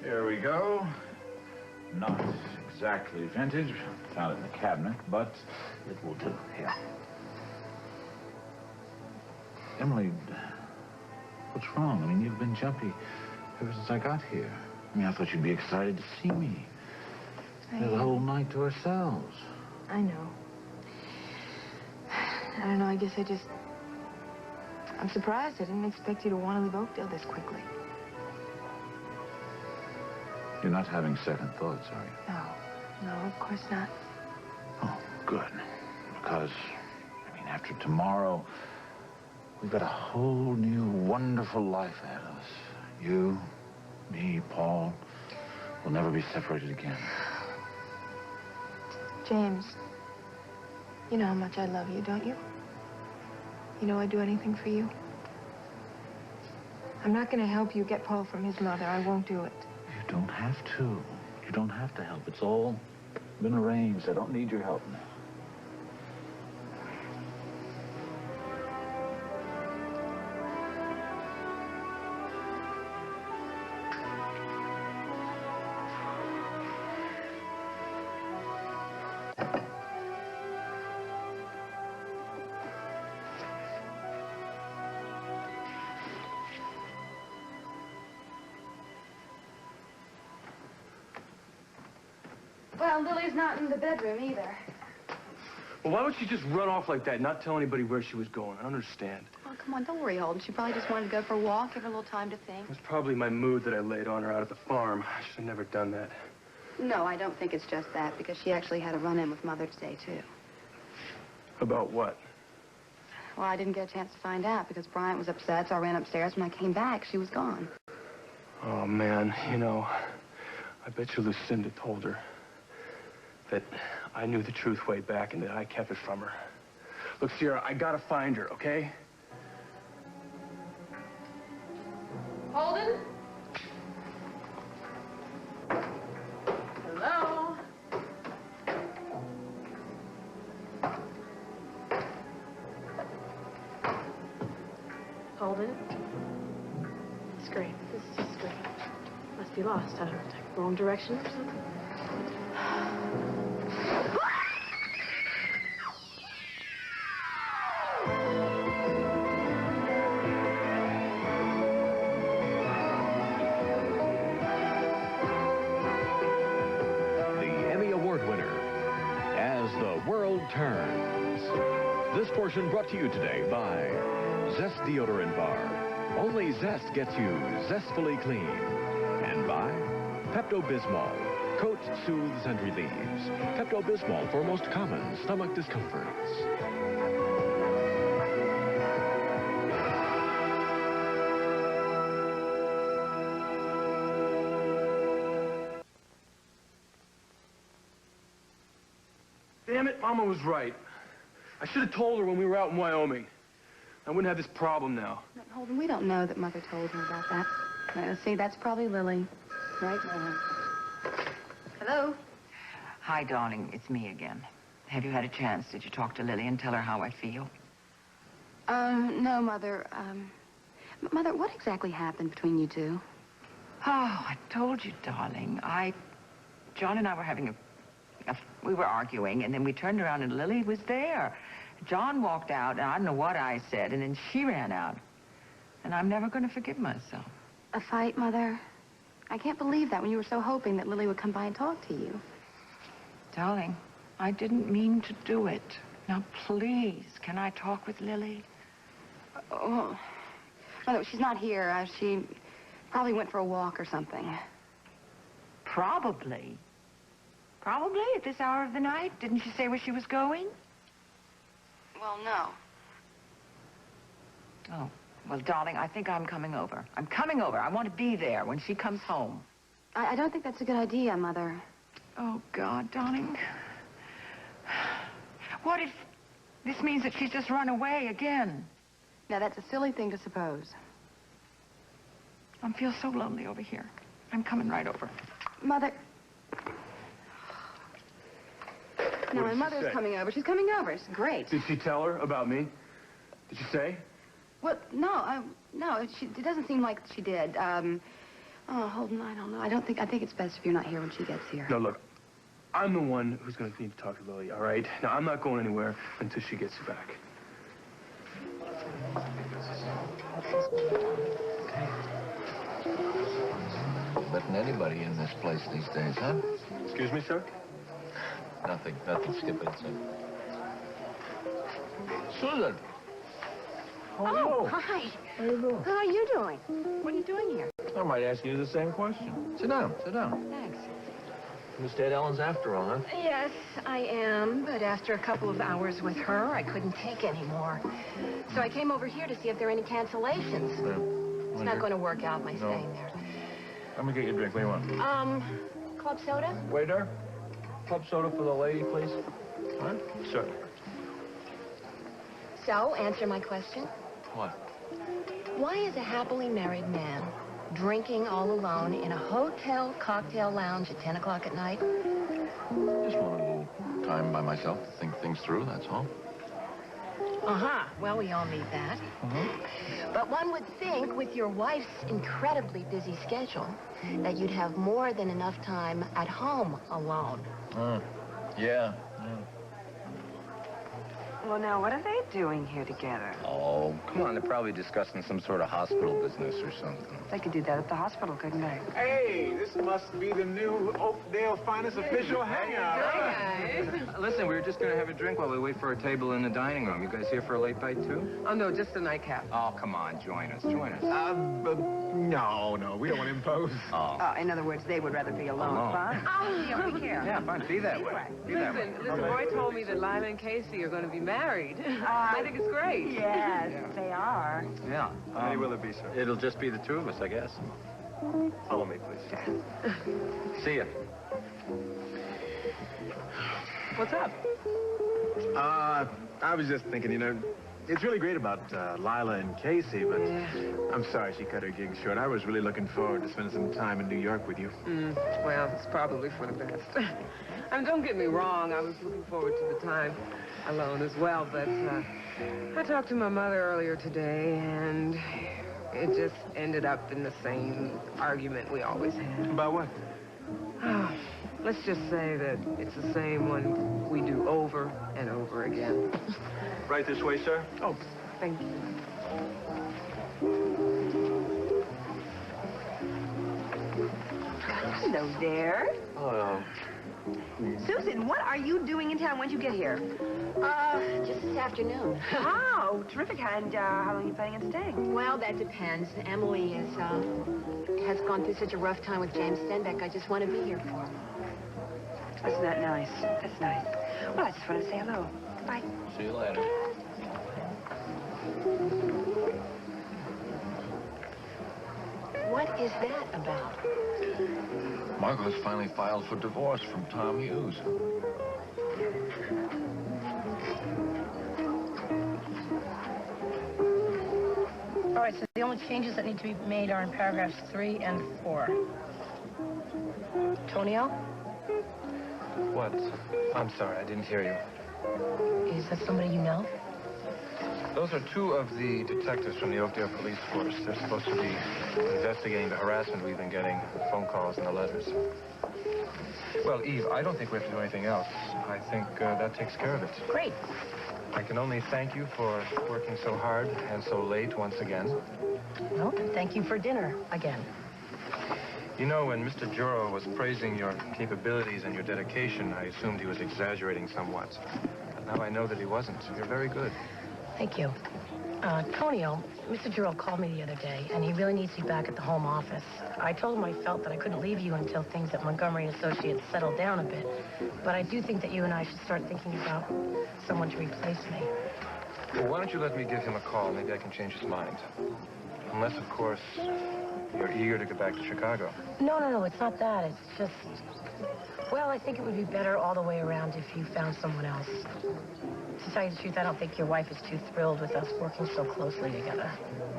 Here we go. Not exactly vintage. Found it in the cabinet, but it will do. Here. Emily, what's wrong? I mean, you've been jumpy ever since I got here. I mean, I thought you'd be excited to see me. We have the whole night to ourselves. I know. I don't know, I guess I'm surprised. I didn't expect you to want to leave Oakdale this quickly. You're not having second thoughts, are you? No, of course not. Oh, good. Because, I mean, after tomorrow, we've got a whole new, wonderful life ahead of us. You, me, Paul, we'll never be separated again. James, you know how much I love you, don't you? You know I'd do anything for you. I'm not going to help you get Paul from his mother. I won't do it. You don't have to. You don't have to help. It's all been arranged. I don't need your help now. Well, Lily's not in the bedroom either. Well, why would she just run off like that and not tell anybody where she was going? I don't understand. Oh, come on, don't worry, Holden. She probably just wanted to go for a walk, give her a little time to think. It was probably my mood that I laid on her out at the farm. I should have never done that. No, I don't think it's just that, because she actually had a run-in with Mother today, too. About what? Well, I didn't get a chance to find out, because Bryant was upset, so I ran upstairs. When I came back, she was gone. Oh, man, you know, I bet you Lucinda told her that I knew the truth way back and that I kept it from her. Look, Sierra, I gotta find her, okay? Holden? Hello? Holden? It's great. This is just great. Must be lost. I don't know, wrong direction or something. Turns. This portion brought to you today by Zest Deodorant Bar. Only Zest gets you zestfully clean. And by Pepto-Bismol. Coats, soothes, and relieves. Pepto-Bismol for most common stomach discomforts. Damn it, Mama was right. I should have told her when we were out in Wyoming. I wouldn't have this problem now. Holden, we don't know that Mother told her about that. Now, see, that's probably Lily. Right, Lily? Hello? Hi, darling. It's me again. Have you had a chance? Did you talk to Lily and tell her how I feel? No, Mother. Mother, what exactly happened between you two? Oh, I told you, darling. John and I were having we were arguing, and then we turned around and Lily was there. John walked out, and I don't know what I said, and then she ran out. And I'm never going to forgive myself. A fight, Mother? I can't believe that when you were so hoping that Lily would come by and talk to you. Darling, I didn't mean to do it. Now, please, can I talk with Lily? Oh, Mother, she's not here. She probably went for a walk or something. Probably. Probably at this hour of the night? Didn't she say where she was going? Well, no. Oh, well, darling, I think I'm coming over. I'm coming over. I want to be there when she comes home. I don't think that's a good idea, Mother. Oh, God, darling. What if this means that she's just run away again? Now, that's a silly thing to suppose. I feel so lonely over here. I'm coming right over. Mother... No, my mother's coming over. She's coming over. It's great. Did she tell her about me? Did she say? Well, no, it doesn't seem like she did. Oh, Holden, I don't know. I think it's best if you're not here when she gets here. No, look, I'm the one who's going to need to talk to Lily, all right? Now, I'm not going anywhere until she gets back. Letting anybody in this place these days, huh? Excuse me, sir? Nothing, skip it, son. Susan! Oh, hi. How you doing? How are you doing? What are you doing here? I might ask you the same question. Sit down. Thanks. You stay at Ellen's after all, huh? Yes, I am, but after a couple of hours with her, I couldn't take any more. So I came over here to see if there are any cancellations. It's not going to work out, my staying there. Let me get you a drink. What do you want? Club soda? Waiter, club soda for the lady, please. Huh? Sir. So, answer my question. What? Why is a happily married man drinking all alone in a hotel cocktail lounge at 10 o'clock at night? Just want a little time by myself to think things through, that's all. Uh-huh. Well, we all need that. But one would think, with your wife's incredibly busy schedule, that you'd have more than enough time at home alone. Yeah. Well, now, what are they doing here together? Oh, come on. They're probably discussing some sort of hospital business or something. They could do that at the hospital, couldn't they? Hey, this must be the new Oakdale finest official hangout. Listen, we were just going to have a drink while we wait for our table in the dining room. You guys here for a late bite, too? Oh, no, just a nightcap. Oh, come on. Join us. No, we don't want to impose. Oh, in other words, they would rather be alone. Fine. Oh, you don't care. Yeah, fine. Be that way. Be that way. Listen, Roy told me that Lila and Casey are going to be married. I think it's great. Yes, they are. Yeah. How many will it be, sir? It'll just be the two of us, I guess. Follow me, please. See ya. What's up? I was just thinking, it's really great about Lila and Casey, but I'm sorry she cut her gig short. I was really looking forward to spending some time in New York with you. Well, it's probably for the best. I mean, don't get me wrong. I was looking forward to the time alone as well, but I talked to my mother earlier today, and it just ended up in the same argument we always had. About what? Let's just say that it's the same one we do over and over again. Right this way, sir. Oh, thank you. Hello there. Oh, Susan, what are you doing in town? When'd you get here? Just this afternoon. Oh, terrific. And how long are you planning on staying? Well, that depends. Emily has gone through such a rough time with James Stenbeck. I just want to be here for him. Isn't that nice? That's nice. Well, I just want to say hello. Bye. See you later. What is that about? Margot's finally filed for divorce from Tom Hughes. All right, so the only changes that need to be made are in paragraphs 3 and 4. Tonio? what? I'm sorry, I didn't hear you. Is that somebody you know? Those are two of the detectives from the Oakdale police force. They're supposed to be investigating the harassment we've been getting, the phone calls and the letters. Well, Eve, I don't think we have to do anything else. I think that takes care of it. Great. I can only thank you for working so hard and so late once again. Well, and thank you for dinner again. You know, when Mr. Joro was praising your capabilities and your dedication, I assumed he was exaggerating somewhat. But now I know that he wasn't. You're very good. Thank you. Tonio, Mr. Juro called me the other day, and he really needs you back at the home office. I told him I felt that I couldn't leave you until things at Montgomery & Associates settled down a bit. But I do think that you and I should start thinking about someone to replace me. Well, why don't you let me give him a call? Maybe I can change his mind. Unless, of course, you're eager to get back to Chicago. No, it's not that. It's just... Well, I think it would be better all the way around if you found someone else. To tell you the truth, I don't think your wife is too thrilled with us working so closely together.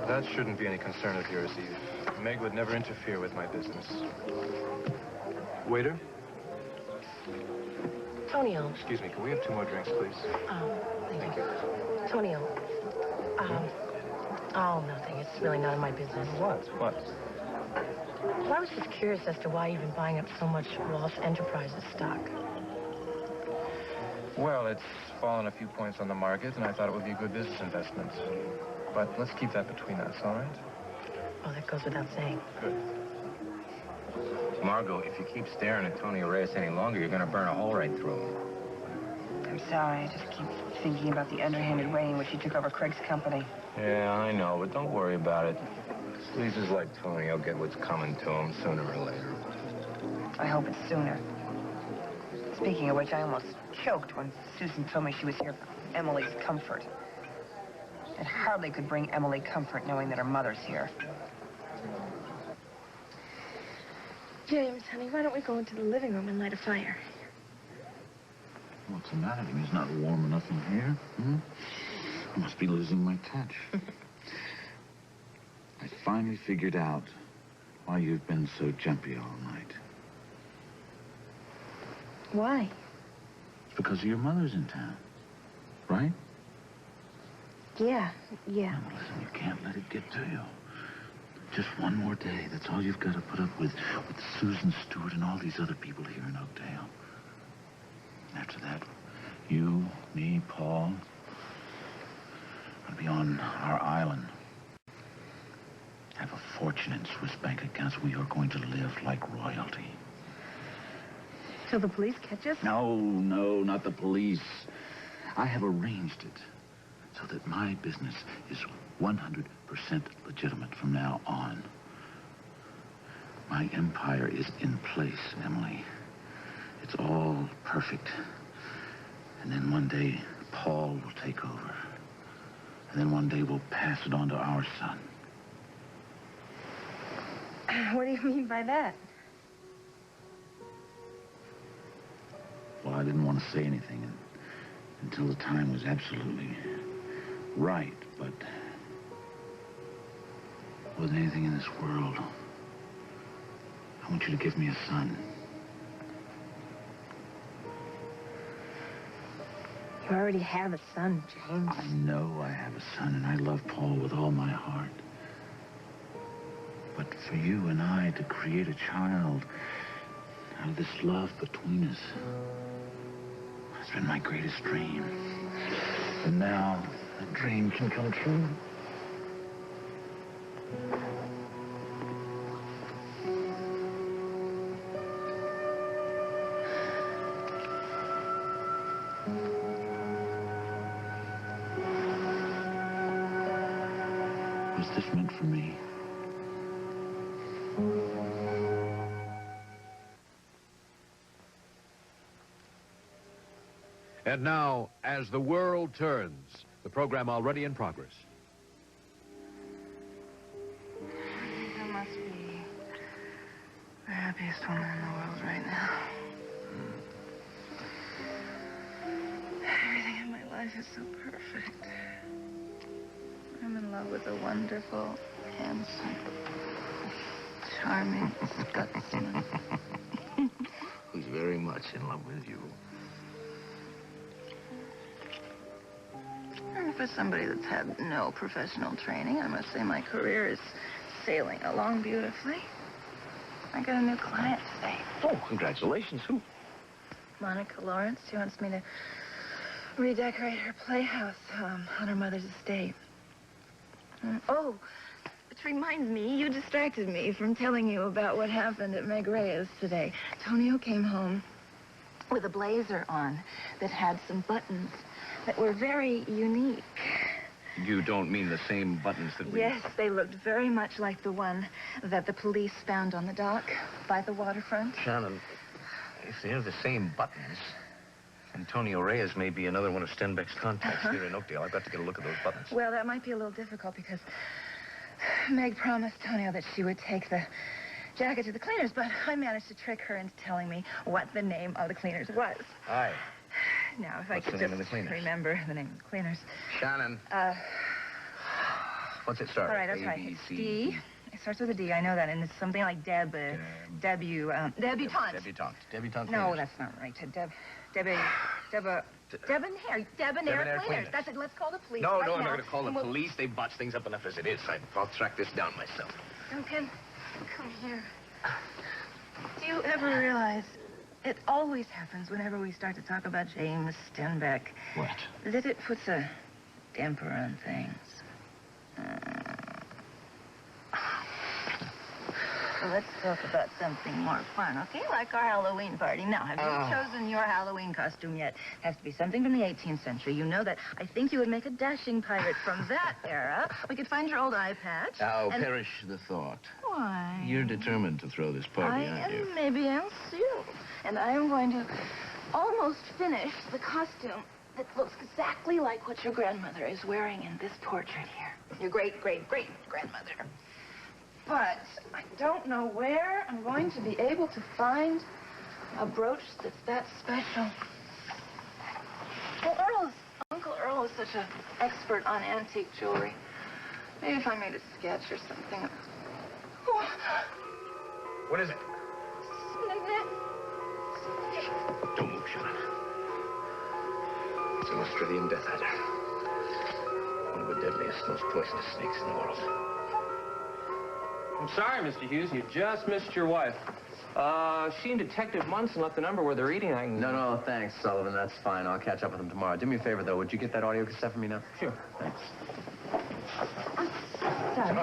That shouldn't be any concern of yours, Eve. Meg would never interfere with my business. Waiter? Tonio. Excuse me, can we have 2 more drinks, please? Thank you. Tonio. Oh, nothing. It's really none of my business. What? Well, I was just curious as to why you've been buying up so much Walsh Enterprises stock. Well, it's fallen a few points on the market, and I thought it would be a good business investment. But let's keep that between us, all right? Oh, that goes without saying. Good. Margot, if you keep staring at Tony Reyes any longer, you're going to burn a hole right through him. I'm sorry. I just keep thinking about the underhanded way in which he took over Craig's company. Yeah, I know, but don't worry about it. Sleazes like Tony will get what's coming to him sooner or later. I hope it's sooner. Speaking of which, I almost choked when Susan told me she was here for Emily's comfort. It hardly could bring Emily comfort knowing that her mother's here. James, honey, why don't we go into the living room and light a fire? What's the matter? It's not warm enough in here. I must be losing my touch. I finally figured out why you've been so jumpy all night. Why? It's because your mother's in town, right? Yeah. Now, listen, you can't let it get to you. Just one more day. That's all you've got to put up with Susan Stewart and all these other people here in Oakdale. After that, you, me, Paul, will be on our island. Have a fortune in Swiss bank accounts. We are going to live like royalty. Till the police catch us? No, not the police. I have arranged it so that my business is 100% legitimate from now on. My empire is in place, Emily. It's all perfect. And then one day, Paul will take over. And then one day, we'll pass it on to our son. What do you mean by that? Well, I didn't want to say anything until the time was absolutely right, but more than anything in this world, I want you to give me a son. You already have a son, James. I know I have a son, and I love Paul with all my heart. But for you and I to create a child out of this love between us, it's been my greatest dream. And now, that dream can come true. Was this meant for me? And now, As the World Turns, the program already in progress. I must be the happiest woman in the world right now. Everything in my life is so perfect. I'm in love with a wonderful, handsome, charming Scotsman. Who's very much in love with you. And for somebody that's had no professional training, I must say my career is sailing along beautifully. I got a new client today. Oh, congratulations. Who? Monica Lawrence. She wants me to redecorate her playhouse on her mother's estate. Oh, which reminds me, you distracted me from telling you about what happened at Meg Reyes today. Tonio came home with a blazer on that had some buttons that were very unique. You don't mean the same buttons that we... Yes, they looked very much like the one that the police found on the dock by the waterfront. Shannon, if they're the same buttons, Antonio Reyes may be another one of Stenbeck's contacts here in Oakdale. I've got to get a look at those buttons. Well, that might be a little difficult because Meg promised Tonio that she would take the jacket to the cleaners, but I managed to trick her into telling me what the name of the cleaners was. Aye. Now, if What's I could the name of just the cleaners? remember the name of the cleaners. Shannon. What's it start? All right, I'll try. It's D. It starts with a D. I know that, and it's something like debutante. Debutante. No, that's not right. Debonair cleaners. That's it. Let's call the police. No, right I'm now, not going to call the and we'll... police. They botch things up enough as it is. I'll track this down myself. Duncan, Come here. Do you ever realize it always happens whenever we start to talk about James Stenbeck? What? That it puts a damper on things. Well, let's talk about something more fun, okay? Like our Halloween party. Now, have you chosen your Halloween costume yet? It has to be something from the 18th century. You know that I think you would make a dashing pirate from that era. We could find your old eye patch. Oh, perish the thought. Why? You're determined to throw this party, aren't you? Maybe I'm sealed. And I am going to almost finish the costume that looks exactly like what your grandmother is wearing in this portrait here. Your great-great-great-grandmother. But I don't know where I'm going to be able to find a brooch that's that special. Well, Uncle Earl is such an expert on antique jewelry. Maybe if I made a sketch or something. What is it? Don't move, Sean. It's an Australian death adder. One of the deadliest, most poisonous snakes in the world. I'm sorry, Mr. Hughes. You just missed your wife. She and Detective Munson left the number where they're eating. No, thanks, Sullivan. That's fine. I'll catch up with them tomorrow. Do me a favor, though. Would you get that audio cassette for me now? Sure. Thanks. Sorry.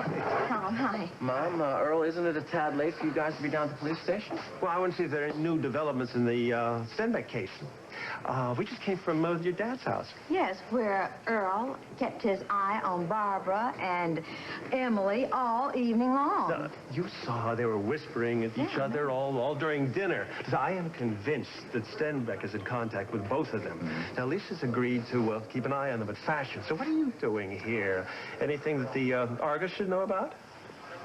Tom, hi. Mom, Earl, isn't it a tad late for you guys to be down at the police station? Well, I want to see if there are any new developments in the Stenbeck case. We just came from your dad's house. Yes, where Earl kept his eye on Barbara and Emily all evening long. You saw they were whispering at each other all during dinner. So I am convinced that Stenbeck is in contact with both of them. Now, Lisa's agreed to keep an eye on them at fashion. So what are you doing here? Anything that the Argus should know about?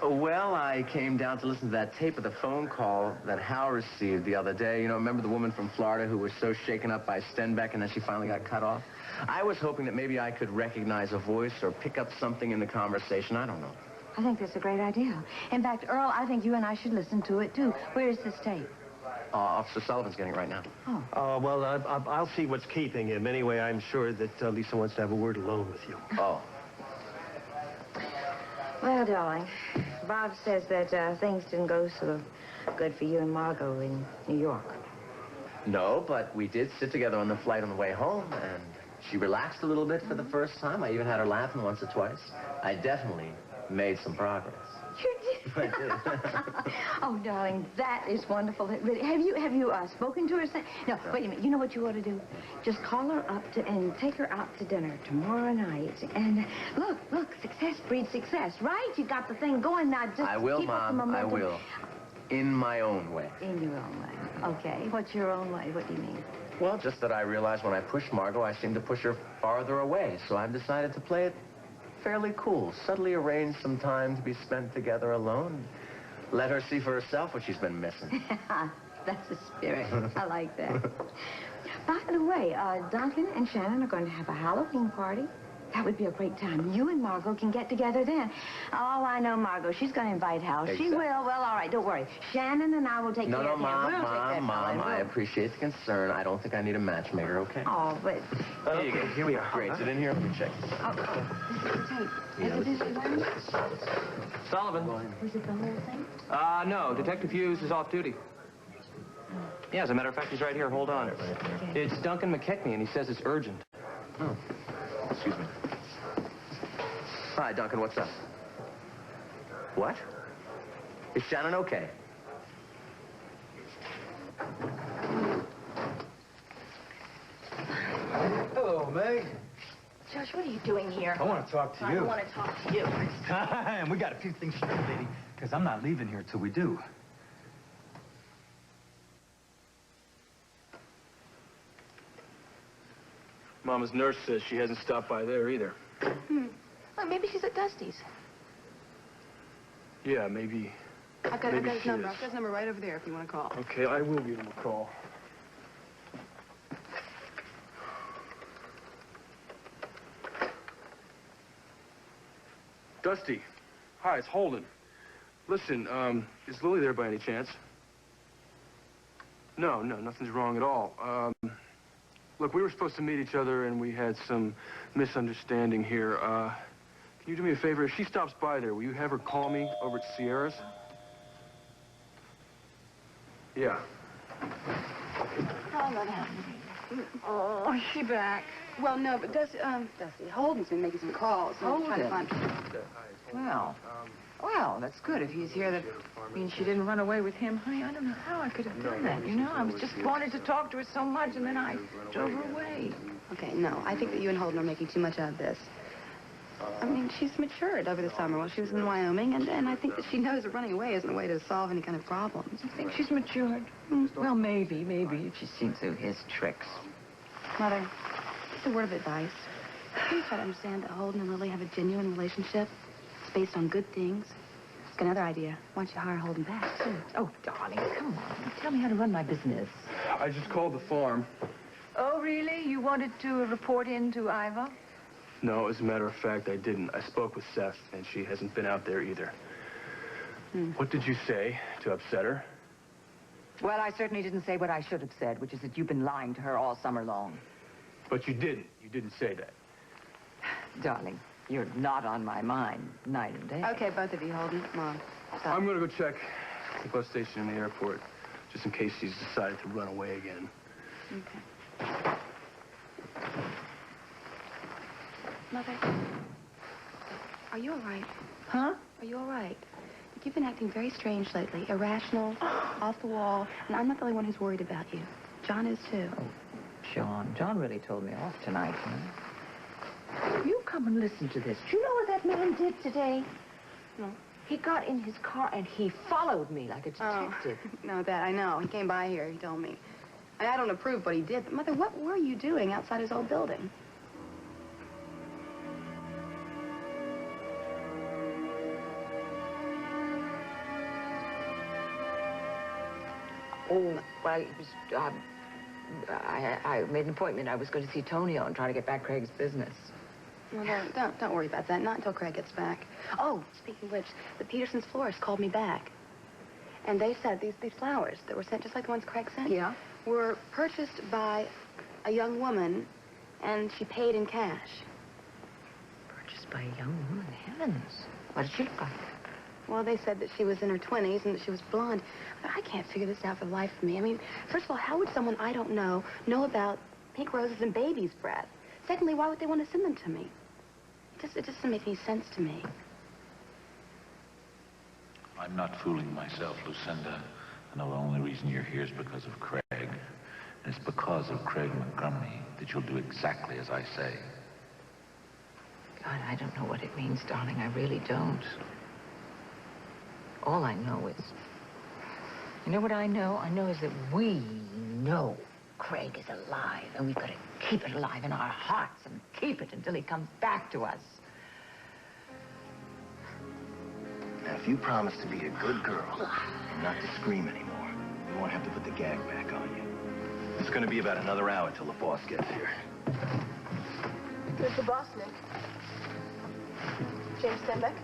Well, I came down to listen to that tape of the phone call that Hal received the other day. You know, remember the woman from Florida who was so shaken up by Stenbeck and then she finally got cut off? I was hoping that maybe I could recognize a voice or pick up something in the conversation. I don't know. I think that's a great idea. In fact, Earl, I think you and I should listen to it, too. Where is this tape? Officer Sullivan's getting it right now. Well, I'll see what's keeping him. Anyway, I'm sure that Lisa wants to have a word alone with you. Oh. Well, darling, Bob says that things didn't go so good for you and Margot in New York. No, but we did sit together on the flight on the way home, and she relaxed a little bit for the first time. I even had her laughing once or twice. I definitely made some progress. You did? I did. Oh, darling, that is wonderful. Really. Have you spoken to her? No, wait a minute. You know what you ought to do? Just call her up and take her out to dinner tomorrow night. And look, success breeds success, right? You got the thing going now. Just I will, keep up the Mom. I momentum. will. In my own way. In your own way. Okay. What's your own way? What do you mean? Well, just that I realized when I push Margot, I seem to push her farther away. So I've decided to play it fairly cool. Subtly arrange some time to be spent together alone. Let her see for herself what she's been missing. That's the spirit. I like that. By the way, Duncan and Shannon are going to have a Halloween party. That would be a great time. You and Margot can get together then. Oh, I know Margot. She's going to invite Hal. Exactly. She will. Well, all right. Don't worry. Shannon and I will take care of him. Mom, I appreciate the concern. I don't think I need a matchmaker, okay? Oh, but... Here you go. Here we are. Great. Sit in here. Let me check. Is this the Sullivan. Was it the whole thing? No. Detective Hughes is off duty. Yeah, as a matter of fact, he's right here. Hold on. It's Duncan McKechnie, and he says it's urgent. Oh. Excuse me. Hi, Duncan. What's up? What? Is Shannon okay? Hello, Meg. Josh, what are you doing here? I want to talk to you. I want to talk to you. And we got a few things straight, lady, because I'm not leaving here till we do. Mama's nurse says she hasn't stopped by there either. Well, maybe she's at Dusty's. Yeah, maybe. I've got maybe his she number. is. I've got his number right over there if you want to call. Okay, I will give him a call. Dusty. Hi, it's Holden. Listen, is Lily there by any chance? No, nothing's wrong at all. Look, we were supposed to meet each other, and we had some misunderstanding here. Can you do me a favor? If she stops by there, will you have her call me over at Sierra's? Yeah. Oh, Mother. Oh, is she back? Well, no, but Dusty, Holden's been making some calls. Holden? Well, that's good. If he's here, that means she didn't run away with him. Honey, I don't know how I could have done that, you know? I was just wanted to talk to her so much, and then I drove her away. Okay, no, I think that you and Holden are making too much out of this. I mean, she's matured over the summer while she was in Wyoming, and I think that she knows that running away isn't a way to solve any kind of problems. You think she's matured? Well, maybe, if she's seen through his tricks. Mother, just a word of advice. Please try to understand that Holden and Lily have a genuine relationship. It's based on good things. I've got another idea. Why don't you hire Holden back, too? Oh, darling, come on. Tell me how to run my business. I just called the farm. Oh, really? You wanted to report in to Iva? No, as a matter of fact, I didn't. I spoke with Seth, and she hasn't been out there either. What did you say to upset her? Well, I certainly didn't say what I should have said, which is that you've been lying to her all summer long. But you didn't. You didn't say that. Darling, you're not on my mind night and day. Okay, both of you, Holden. Mom, stop. I'm going to go check the bus station in the airport, just in case she's decided to run away again. Okay. Mother, are you all right? Huh? Are you all right? You've been acting very strange lately. Irrational, off the wall, and I'm not the only one who's worried about you. John is, too. Oh, John really told me off tonight, you know. You come and listen to this. Do you know what that man did today? No. He got in his car and he followed me like a detective. Oh, no, that I know. He came by here, he told me. I don't approve what he did, but Mother, what were you doing outside his old building? Oh, well, it was, I made an appointment. I was going to see Tonio and try to get back Craig's business. Well, don't worry about that. Not until Craig gets back. Oh, speaking of which, the Petersons' florist called me back. And they said these flowers that were sent, just like the ones Craig sent, were purchased by a young woman, and she paid in cash. Purchased by a young woman? Heavens. What did she look like? Well, they said that she was in her 20s and that she was blonde. But I can't figure this out for the life of me. I mean, first of all, how would someone I don't know about pink roses and baby's breath? Secondly, why would they want to send them to me? It just doesn't make any sense to me. I'm not fooling myself, Lucinda. I know the only reason you're here is because of Craig. And it's because of Craig Montgomery that you'll do exactly as I say. God, I don't know what it means, darling. I really don't. All I know is... You know what I know? I know is that we know Craig is alive, and we've got to keep it alive in our hearts and keep it until he comes back to us. Now, if you promise to be a good girl and not to scream anymore, we won't have to put the gag back on you. It's going to be about another hour till the boss gets here. Where's the boss, Nick? James Stenbeck?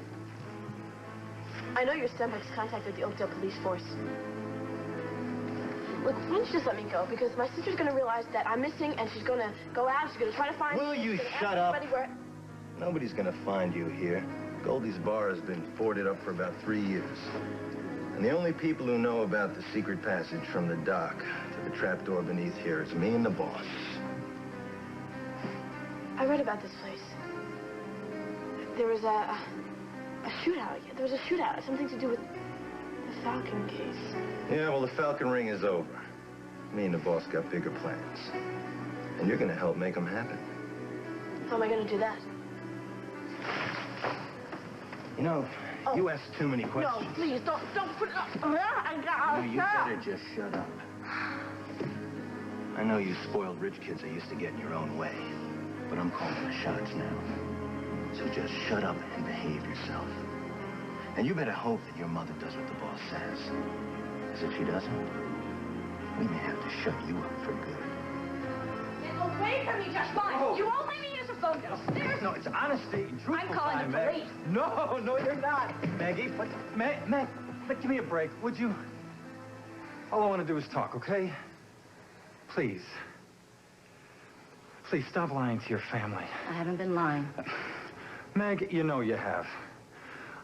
I know your Stenbeck's contacted the Oakdale police force. Look, why don't you just let me go? Because my sister's going to realize that I'm missing, and she's going to go out, she's going to try to find me. Will you shut up? Nobody's going to find you here. Goldie's bar has been boarded up for about 3 years. And the only people who know about the secret passage from the dock to the trapdoor beneath here is me and the boss. I read about this place. There was a shootout. There was a shootout. Something to do with the Falcon case. Yeah, well, the Falcon ring is over. Me and the boss got bigger plans. And you're going to help make them happen. How am I going to do that? You know, you ask too many questions. No, please, don't put it up. No, you better just shut up. I know you spoiled rich kids are used to getting your own way, but I'm calling the shots now. So just shut up and behave yourself. And you better hope that your mother does what the boss says. Because if she doesn't, we may have to shut you up for good. Get away from me, just fine. Oh. You won't let me use a phone downstairs. No, it's honesty and truthful. I'm calling the Meg. police. No, you're not. Maggie, but Meg, give me a break, would you? All I want to do is talk, okay? Please. Please, stop lying to your family. I haven't been lying. Meg, you know you have.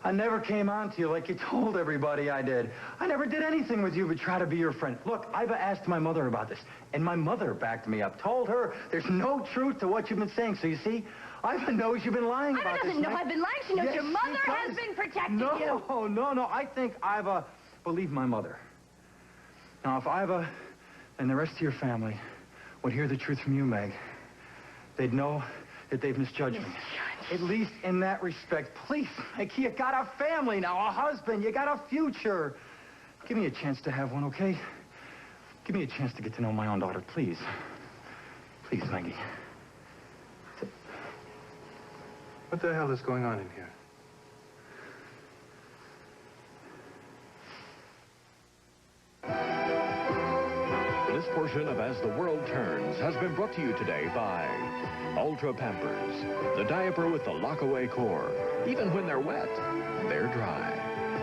I never came on to you like you told everybody I did. I never did anything with you but try to be your friend. Look, I've asked my mother about this, and my mother backed me up. Told her there's no truth to what you've been saying. So you see, Iva knows you've been lying about this. Iva doesn't know I've been lying. She knows Yes, your mother she has does. been protecting you. No. I think Iva believed my mother. Now, if Iva and the rest of your family would hear the truth from you, Meg, they'd know that they've misjudged me. At least in that respect. Please, Meg, you got a family now, a husband. You got a future. Give me a chance to have one, okay? Give me a chance to get to know my own daughter, please. Please, Maggie. What the hell is going on in here? This portion of As the World Turns has been brought to you today by Ultra Pampers, the diaper with the lock-away core. Even when they're wet, they're dry.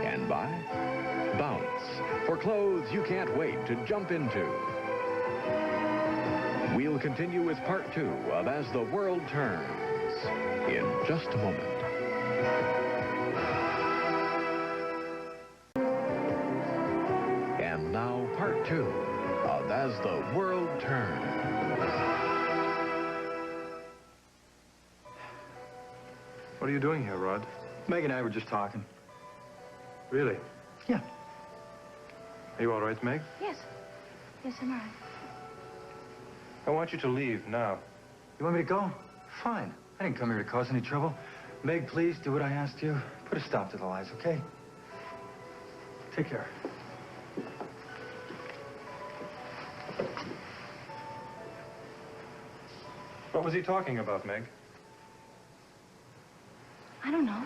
And by Bounce, for clothes you can't wait to jump into. We'll continue with part 2 of As the World Turns in just a moment. And now part 2 of As the World Turns. What are you doing here, Rod? Meg and I were just talking. Really? Yeah. Are you all right, Meg? Yes. Yes, I'm all right. I want you to leave now. You want me to go? Fine. I didn't come here to cause any trouble. Meg, please do what I asked you. Put a stop to the lies, okay? Take care. What was he talking about, Meg? I don't know.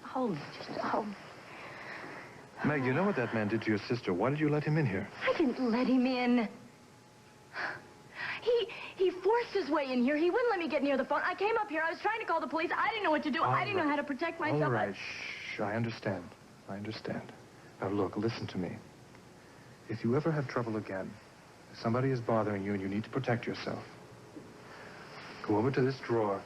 Hold it. Just hold. Meg, you know what that man did to your sister. Why did you let him in here? I didn't let him in. He forced his way in here. He wouldn't let me get near the phone. I came up here. I was trying to call the police. I didn't know what to do. I didn't know how to protect myself. All right. Shh. I understand. I understand. Now, look, listen to me. If you ever have trouble again, if somebody is bothering you and you need to protect yourself, go over to this drawer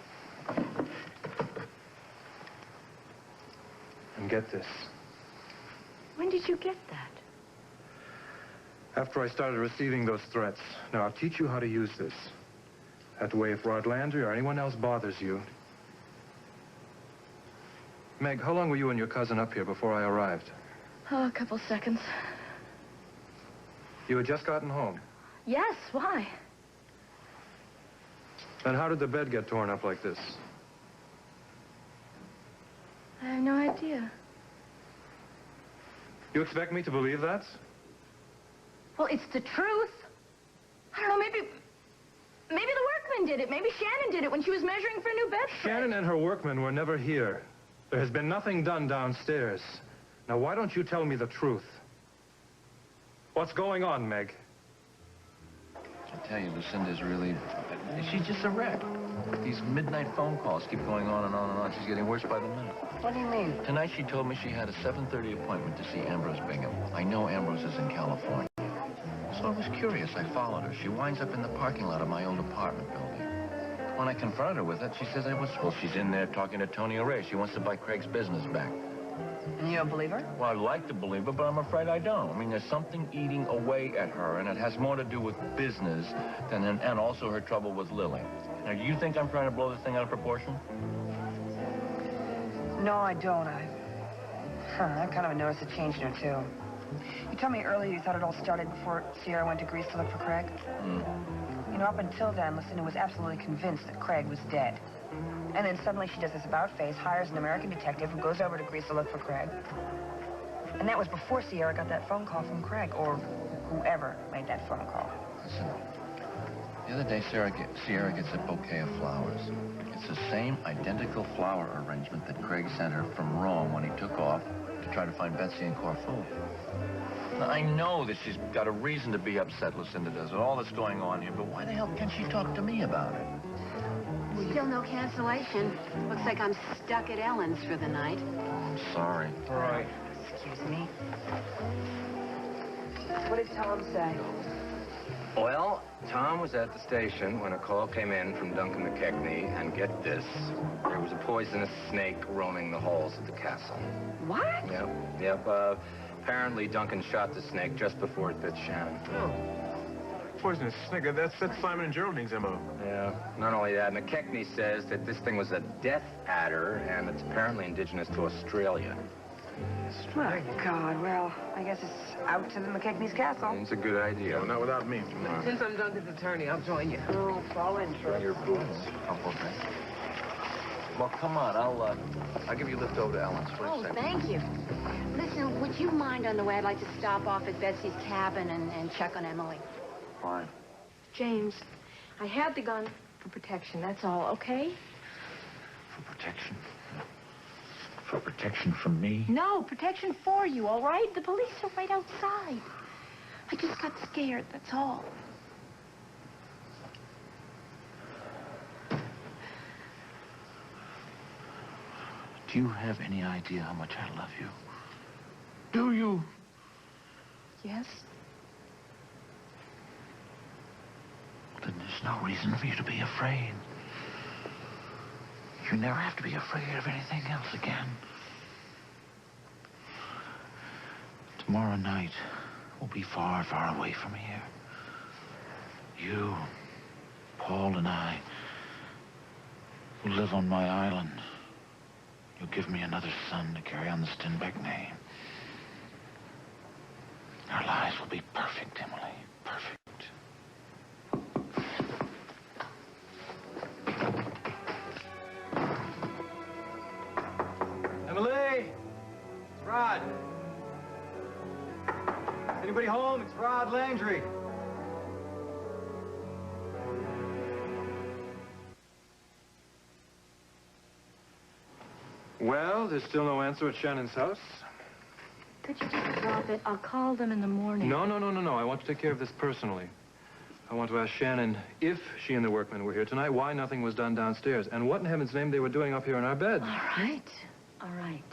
and get this. When did you get that? After I started receiving those threats. Now, I'll teach you how to use this. That way, if Rod Landry or anyone else bothers you... Meg, how long were you and your cousin up here before I arrived? Oh, a couple seconds. You had just gotten home. Yes, why? Then how did the bed get torn up like this? I have no idea. You expect me to believe that? Well, it's the truth. I don't know, maybe the workman did it. Maybe Shannon did it when she was measuring for a new bed frame. Shannon and her workmen were never here. There has been nothing done downstairs. Now, why don't you tell me the truth? What's going on, Meg? I tell you, Lucinda's really... She's just a wreck. These midnight phone calls keep going on and on and on. She's getting worse by the minute. What do you mean? Tonight she told me she had a 7:30 appointment to see Ambrose Bingham. I know Ambrose is in California. So I was curious. I followed her. She winds up in the parking lot of my old apartment building. When I confronted her with it, she says well, she's in there talking to Tony O'Reilly. She wants to buy Craig's business back. And you don't believe her? Well, I'd like to believe her, but I'm afraid I don't. I mean, there's something eating away at her, and it has more to do with business and also her trouble with Lily. Now, do you think I'm trying to blow this thing out of proportion? No, I don't. I kind of noticed a change in her, too. You told me earlier you thought it all started before Sierra went to Greece to look for Craig. You know, up until then, Lucinda was absolutely convinced that Craig was dead. And then suddenly she does this about-face, hires an American detective who goes over to Greece to look for Craig. And that was before Sierra got that phone call from Craig, or whoever made that phone call. Listen, the other day Sierra gets a bouquet of flowers. It's the same identical flower arrangement that Craig sent her from Rome when he took off to try to find Betsy in Corfu. Now, I know that she's got a reason to be upset, Lucinda does, with all that's going on here, but why the hell can't she talk to me about it? Still no cancellation. Looks like I'm stuck at Ellen's for the night. I'm sorry. All right. Excuse me. What did Tom say? Well, Tom was at the station when a call came in from Duncan McKechnie, and get this, there was a poisonous snake roaming the halls of the castle. What? Yep. Apparently Duncan shot the snake just before it bit Shannon. Oh. Poisonous snake, that's Simon and Geraldine's MO. Yeah, not only that, McKechnie says that this thing was a death adder, and it's apparently indigenous to Australia. My God, well, I guess it's out to the McKechnie's castle. It's a good idea. No, not without me. Since I'm Duncan's attorney, I'll join you. Oh, fall in, sure. Your boots. Okay. Well, come on. I'll give you a lift over to Ellen's. What do you Oh, say? thank you. Listen, would you mind on the way? I'd like to stop off at Betsy's cabin and check on Emily. Fine. James, I had the gun for protection, that's all, okay? For protection? For protection from me? No, protection for you, all right? The police are right outside. I just got scared, that's all. Do you have any idea how much I love you? Do you? Yes? Then there's no reason for you to be afraid. You never have to be afraid of anything else again. Tomorrow night, we'll be far, far away from here. You, Paul, and I will live on my island. You'll give me another son to carry on the Stenbeck name. Our lives will be perfect, Emily. Perfect. Emily! It's Rod. Anybody home? It's Rod Landry. Well, there's still no answer at Shannon's house. Could you just drop it? I'll call them in the morning. No. I want to take care of this personally. I want to ask Shannon if she and the workmen were here tonight, why nothing was done downstairs, and what in heaven's name they were doing up here in our beds. All right.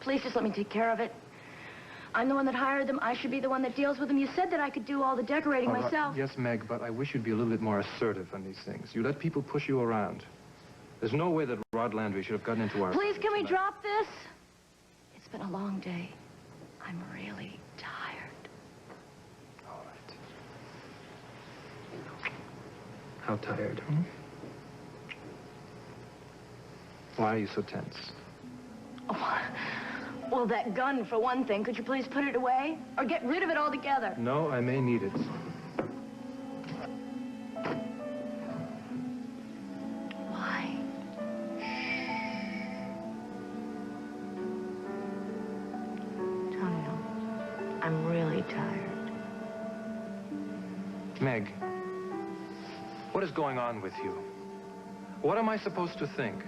Please just let me take care of it. I'm the one that hired them. I should be the one that deals with them. You said that I could do all the decorating myself. Yes, Meg, but I wish you'd be a little bit more assertive on these things. You let people push you around. There's no way that Rod Landry should have gotten into our... Please, can we drop this? It's been a long day. I'm really tired. All right. How tired? Why are you so tense? Oh, well, that gun, for one thing. Could you please put it away? Or get rid of it altogether? No, I may need it. Why? Tonio, I'm really tired. Meg, what is going on with you? What am I supposed to think?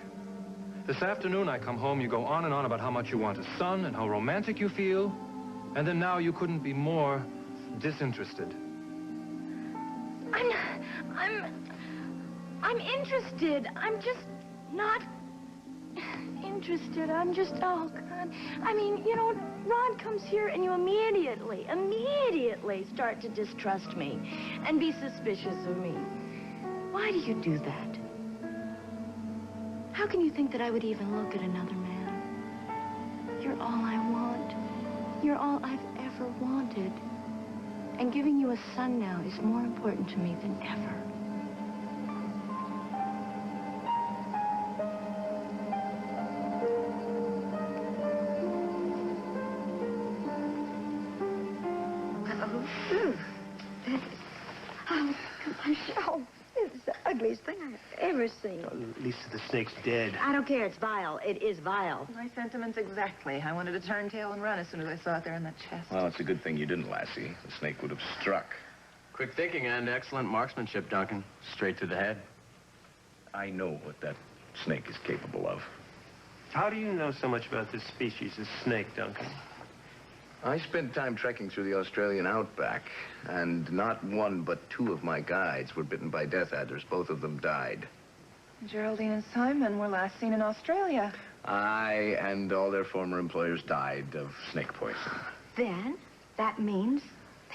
This afternoon I come home, you go on and on about how much you want a son and how romantic you feel, and then now you couldn't be more disinterested. I'm interested. I'm just not interested. I'm just, oh, God. I mean, you know, Rod comes here and you immediately start to distrust me and be suspicious of me. Why do you do that? How can you think that I would even look at another man? You're all I want. You're all I've ever wanted. And giving you a son now is more important to me than ever. Michelle, it's the ugliest thing I've ever seen. At least the snake's dead. I don't care. It's vile. It is vile. My sentiments exactly. I wanted to turn tail and run as soon as I saw it there in that chest. Well, it's a good thing you didn't, Lassie. The snake would have struck. Quick thinking and excellent marksmanship, Duncan. Straight to the head. I know what that snake is capable of. How do you know so much about this species of snake, Duncan? I spent time trekking through the Australian outback, and not one but two of my guides were bitten by death adders. Both of them died. Geraldine and Simon were last seen in Australia. I and all their former employers died of snake poison. Then, that means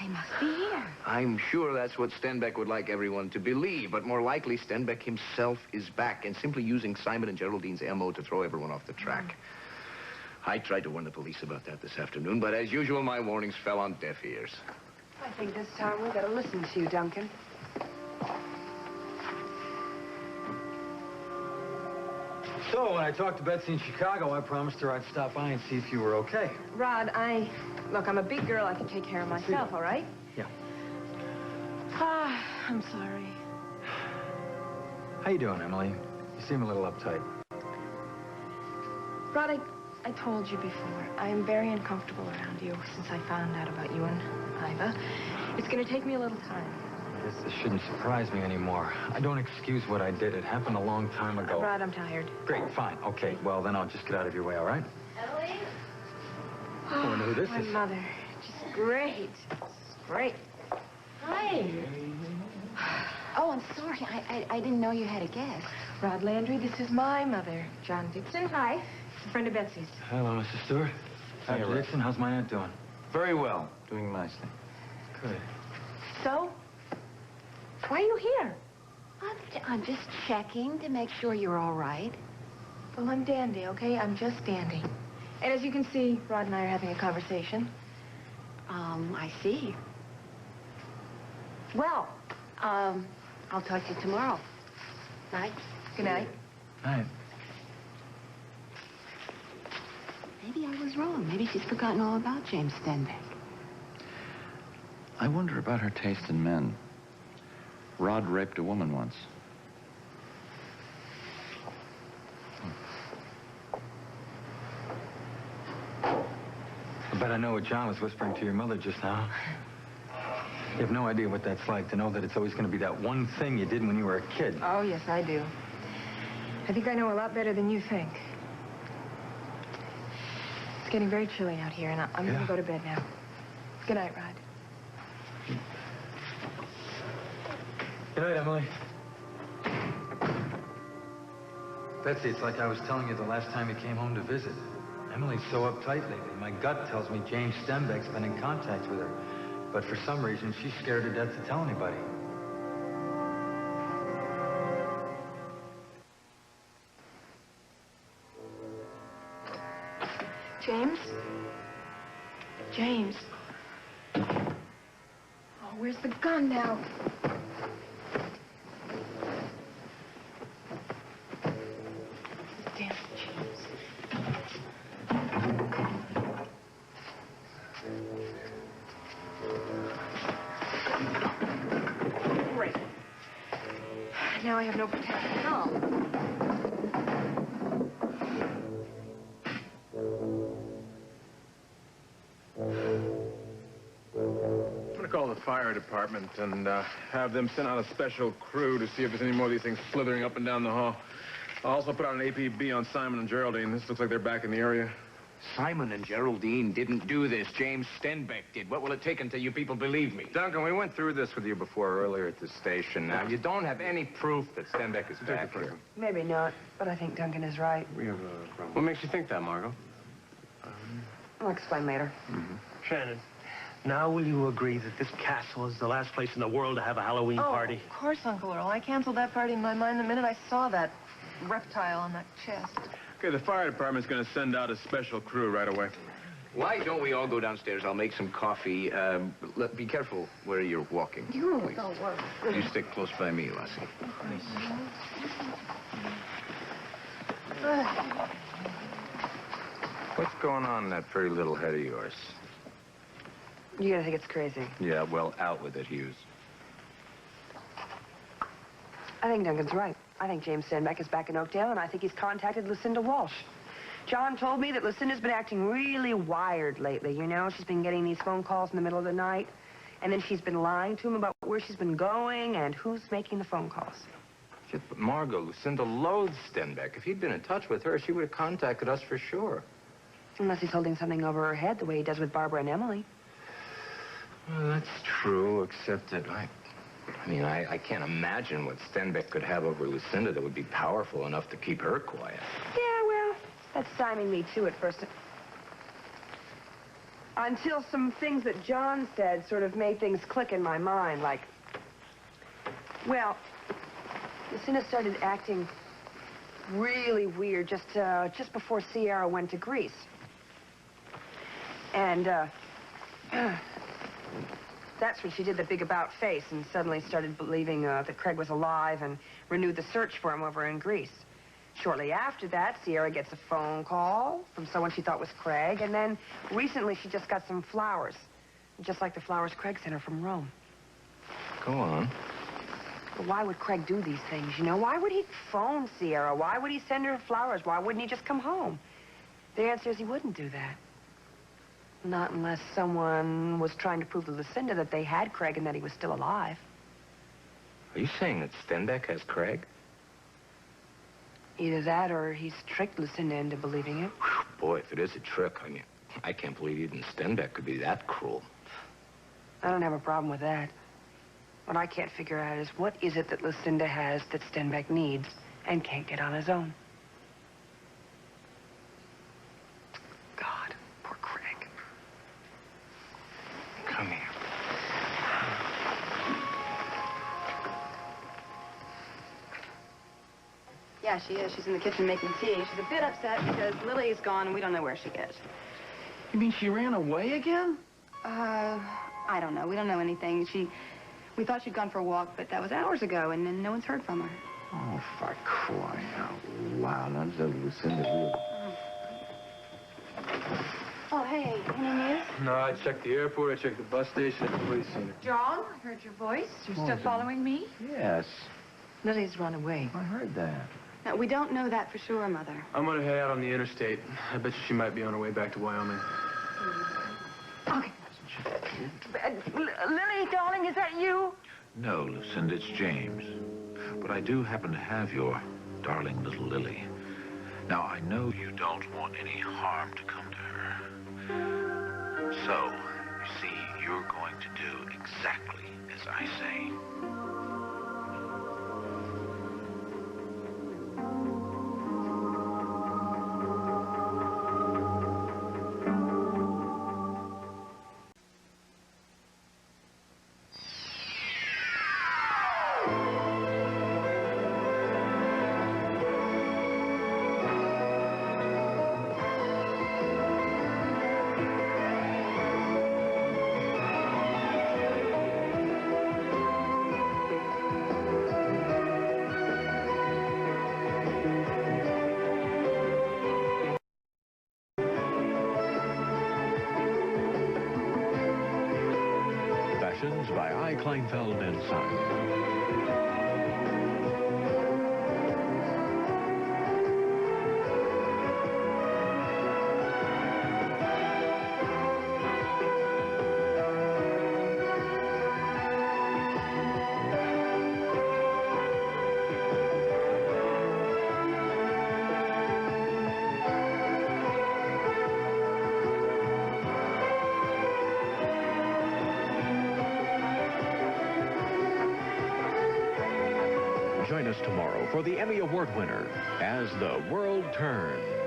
They must be here. I'm sure that's what Stenbeck would like everyone to believe, but more likely Stenbeck himself is back and simply using Simon and Geraldine's M.O. to throw everyone off the track. I tried to warn the police about that this afternoon, but as usual, my warnings fell on deaf ears. I think this time we better listen to you, Duncan. So, when I talked to Betsy in Chicago, I promised her I'd stop by and see if you were okay. Rod, Look, I'm a big girl. I can take care of myself, all right? Yeah. Ah, I'm sorry. How you doing, Emily? You seem a little uptight. Rod, I told you before, I am very uncomfortable around you since I found out about you and Iva. It's going to take me a little time. I guess this shouldn't surprise me anymore. I don't excuse what I did. It happened a long time ago. Rod, I'm tired. Great, fine. Okay, well, then I'll just get out of your way, all right? Emily? I wonder who this My is. mother. She's great. She's great. Hi. Oh, I'm sorry. I didn't know you had a guest. Rod Landry, this is my mother, John Dixon. Hi. She's a friend of Betsy's. Hello, Mrs. Stewart. Hi, Dr. Dixon, how's my aunt doing? Very well. Doing nicely. Good. So? Why are you here? I'm just checking to make sure you're all right. Well, I'm dandy, okay? I'm just dandy. And as you can see, Rod and I are having a conversation. I see. Well, I'll talk to you tomorrow. Night. Good night. Night. Maybe I was wrong. Maybe she's forgotten all about James Stenbeck. I wonder about her taste in men. Rod raped a woman once. I bet I know what John was whispering to your mother just now. You have no idea what that's like, to know that it's always going to be that one thing you did when you were a kid. Oh, yes, I do. I think I know a lot better than you think. It's getting very chilly out here, and I'm going to go to bed now. Good night, Rod. Good night, Emily. Betsy, it's like I was telling you the last time you came home to visit. Emily's so uptight lately. My gut tells me James Stenbeck's been in contact with her. But for some reason, she's scared to death to tell anybody. James? James. Oh, where's the gun now? Damn it, James. Great. Now I have no protection. No. I'm going to call the fire department and have them send out a special crew to see if there's any more of these things slithering up and down the hall. I'll also put out an APB on Simon and Geraldine. This looks like they're back in the area. Simon and Geraldine didn't do this. James Stenbeck did. What will it take until you people believe me? Duncan, we went through this with you before earlier at the station. Now, you don't have any proof that Stenbeck is back here. Maybe not, but I think Duncan is right. We have a problem. What makes you think that, Margot? I'll explain later. Shannon, now will you agree that this castle is the last place in the world to have a Halloween party? Of course, Uncle Earl. I canceled that party in my mind the minute I saw that reptile on that chest. Okay, the fire department's going to send out a special crew right away. Why don't we all go downstairs? I'll make some coffee. Be careful where you're walking. You don't work. You stick close by me, Lassie. What's going on in that pretty little head of yours? You gotta think it's crazy. Yeah, well, out with it, Hughes. I think Duncan's right. I think James Stenbeck is back in Oakdale, and I think he's contacted Lucinda Walsh. John told me that Lucinda's been acting really wired lately, you know? She's been getting these phone calls in the middle of the night, and then she's been lying to him about where she's been going and who's making the phone calls. Yeah, but Margot, Lucinda loathes Stenbeck. If he'd been in touch with her, she would have contacted us for sure. Unless he's holding something over her head the way he does with Barbara and Emily. Well, that's true, except that I can't imagine what Stenbeck could have over Lucinda that would be powerful enough to keep her quiet. Yeah, well, that's stymied me, too, at first. Until some things that John said sort of made things click in my mind, like, well, Lucinda started acting really weird just before Sierra went to Greece. And, that's when she did the big about face and suddenly started believing that Craig was alive and renewed the search for him over in Greece. Shortly after that, Sierra gets a phone call from someone she thought was Craig, and then recently she just got some flowers, just like the flowers Craig sent her from Rome. Go on. But why would Craig do these things, you know? Why would he phone Sierra? Why would he send her flowers? Why wouldn't he just come home? The answer is he wouldn't do that. Not unless someone was trying to prove to Lucinda that they had Craig and that he was still alive. Are you saying that Stenbeck has Craig? Either that or he's tricked Lucinda into believing it. Whew, boy, if it is a trick, I mean, I can't believe even Stenbeck could be that cruel. I don't have a problem with that. What I can't figure out is what is it that Lucinda has that Stenbeck needs and can't get on his own? God, poor Craig. Come here. Yeah, she is. She's in the kitchen making tea. She's a bit upset because Lily's gone and we don't know where she is. You mean she ran away again? I don't know. We don't know anything. We thought she'd gone for a walk, but that was hours ago, and then no one's heard from her. Oh, for crying out loud. Now, Lucinda really... Oh, hey. Any news? No, I checked the airport, I checked the bus station, nobody's seen her. John, I heard your voice. You're still following me? Yes. Lily's run away. I heard that. No, we don't know that for sure, Mother. I'm gonna head out on the interstate. I bet you she might be on her way back to Wyoming. Lily, darling, is that you? No, Lucinda, it's James. But I do happen to have your darling little Lily. Now, I know you don't want any harm to come to her. So, you see, you're going to do exactly as I say. By I. Kleinfeld and Son. Join us tomorrow for the Emmy Award winner, As the World Turns.